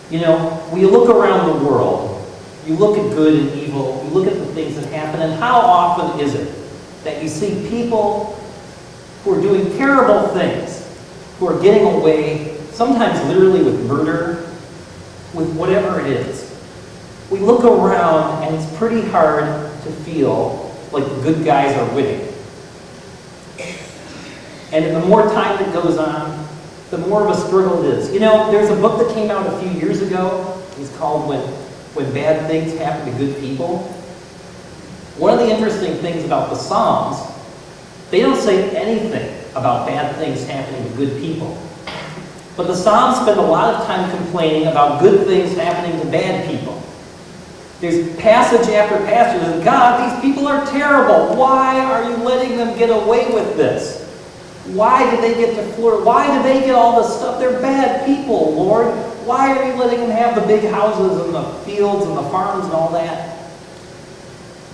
You know, when you look around the world, you look at good and evil, you look at the things that happen, and how often is it that you see people who are doing terrible things, who are getting away, sometimes literally with murder, with whatever it is. We look around and it's pretty hard to feel like the good guys are winning. And the more time that goes on, the more of a struggle it is. You know, there's a book that came out a few years ago. It's called When Bad Things Happen to Good People. One of the interesting things about the Psalms, they don't say anything about bad things happening to good people. But the Psalms spend a lot of time complaining about good things happening to bad people. There's passage after passage that, God, these people are terrible. Why are you letting them get away with this? Why did they get to flirt? Why did they get all this stuff? They're bad people, Lord. Why are you letting them have the big houses and the fields and the farms and all that?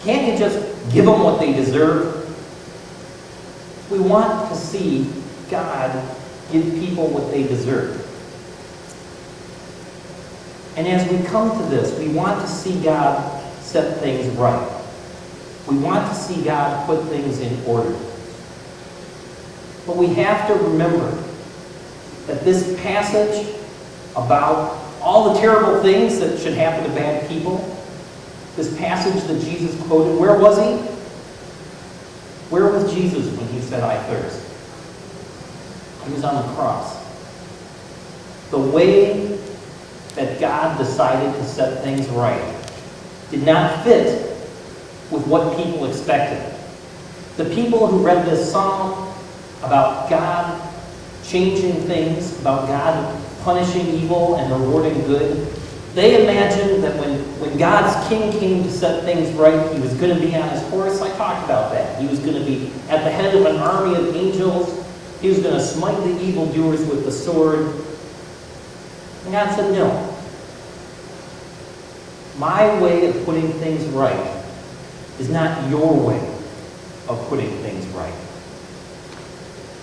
Can't you just give them what they deserve? We want to see God give people what they deserve. And as we come to this, we want to see God set things right. We want to see God put things in order. But we have to remember that this passage about all the terrible things that should happen to bad people, this passage that Jesus quoted, where was he? Where was Jesus when he said, I thirst? He was on the cross. The way that God decided to set things right did not fit with what people expected. The people who read this psalm about God changing things, about God punishing evil and rewarding good, they imagined that when God's king came to set things right, he was going to be on his horse. I talked about that. He was going to be at the head of an army of angels. He was going to smite the evildoers with the sword. And God said, no. My way of putting things right is not your way of putting things right.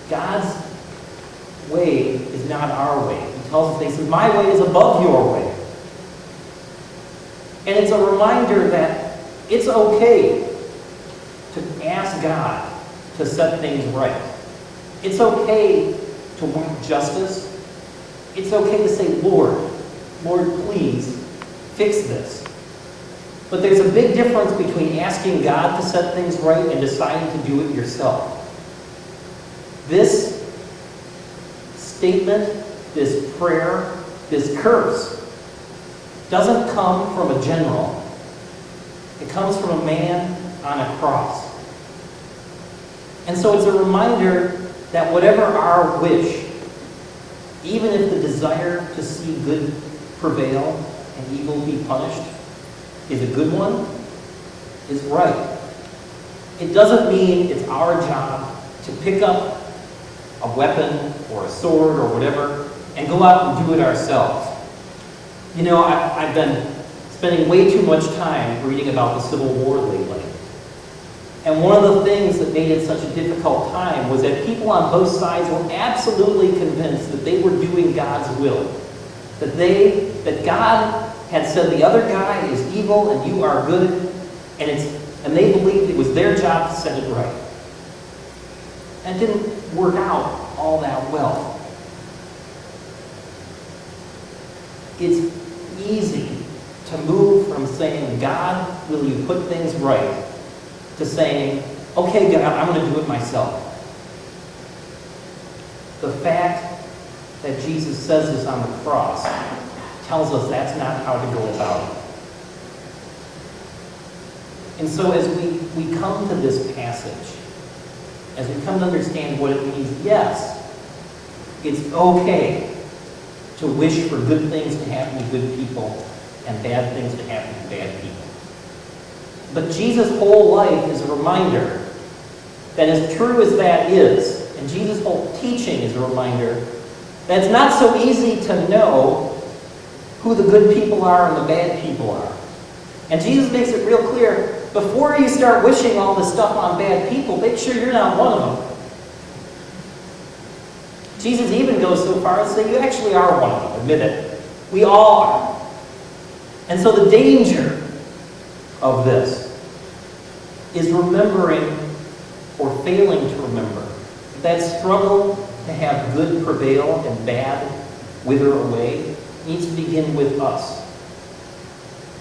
God's way is not our way. He tells us, he says, my way is above your way. And it's a reminder that it's okay to ask God to set things right. It's okay to want justice. It's okay to say, Lord, please fix this. But there's a big difference between asking God to set things right and deciding to do it yourself. This statement, this prayer, this curse doesn't come from a general. It comes from a man on a cross. And so it's a reminder that whatever our wish, even if the desire to see good prevail and evil be punished is a good one, is right. It doesn't mean it's our job to pick up a weapon or a sword or whatever and go out and do it ourselves. You know, I've been spending way too much time reading about the Civil War lately. And one of the things that made it such a difficult time was that people on both sides were absolutely convinced that they were doing God's will. That God had said the other guy is evil and you are good, and they believed it was their job to set it right. And it didn't work out all that well. It's easy to move from saying, God, will you put things right, to saying, okay, God, I'm going to do it myself. The fact that Jesus says this on the cross tells us that's not how to go about it. And so as we come to this passage, as we come to understand what it means, yes, it's okay to wish for good things to happen to good people and bad things to happen to bad people. But Jesus' whole life is a reminder that as true as that is, and Jesus' whole teaching is a reminder that it's not so easy to know who the good people are and the bad people are. And Jesus makes it real clear, before you start wishing all this stuff on bad people, make sure you're not one of them. Jesus even goes so far as to say you actually are one of them, admit it. We all are. And so the danger of this is remembering or failing to remember that struggle to have good prevail and bad wither away needs to begin with us.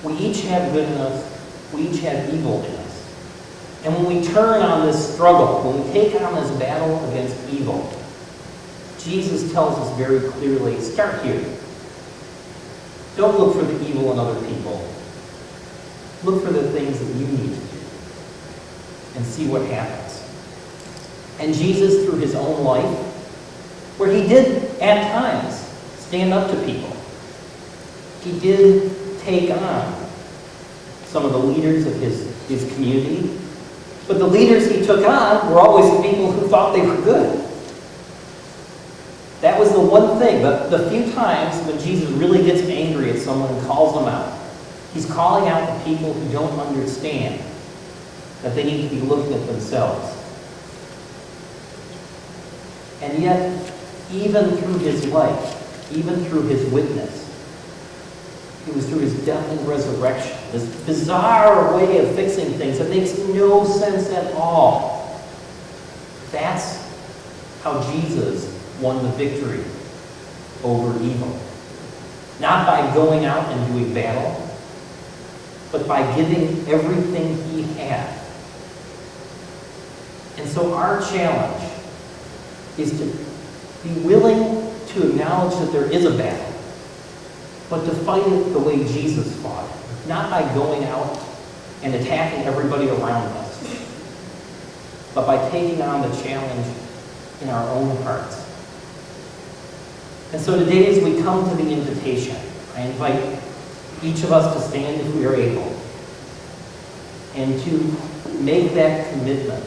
We each have good in us. We each have evil in us. And when we turn on this struggle, when we take on this battle against evil, Jesus tells us very clearly, start here. Don't look for the evil in other people. Look for the things that you need to do and see what happens. And Jesus, through his own life, where he did at times stand up to people, he did take on some of the leaders of his community. But the leaders he took on were always the people who thought they were good. That was the one thing. The few times when Jesus really gets angry at someone and calls them out, he's calling out the people who don't understand that they need to be looking at themselves. And yet, even through his life, even through his witness, it was through his death and resurrection, this bizarre way of fixing things that makes no sense at all. That's how Jesus won the victory over evil. Not by going out and doing battle, but by giving everything he had. And so our challenge is to be willing to acknowledge that there is a battle, but to fight it the way Jesus fought it. Not by going out and attacking everybody around us, but by taking on the challenge in our own hearts. And so today, as we come to the invitation, I invite each of us to stand if we are able, and to make that commitment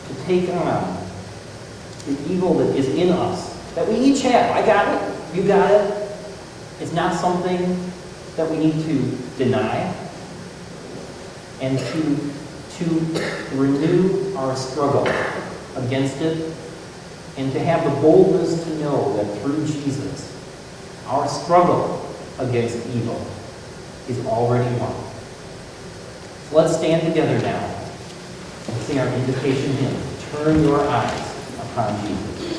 to take on the evil that is in us, that we each have. I got it, you got it. It's not something that we need to deny, and to renew our struggle against it, and to have the boldness to know that through Jesus, our struggle against evil is already won. So let's stand together now and sing our invitation hymn, Turn Your Eyes Upon Jesus.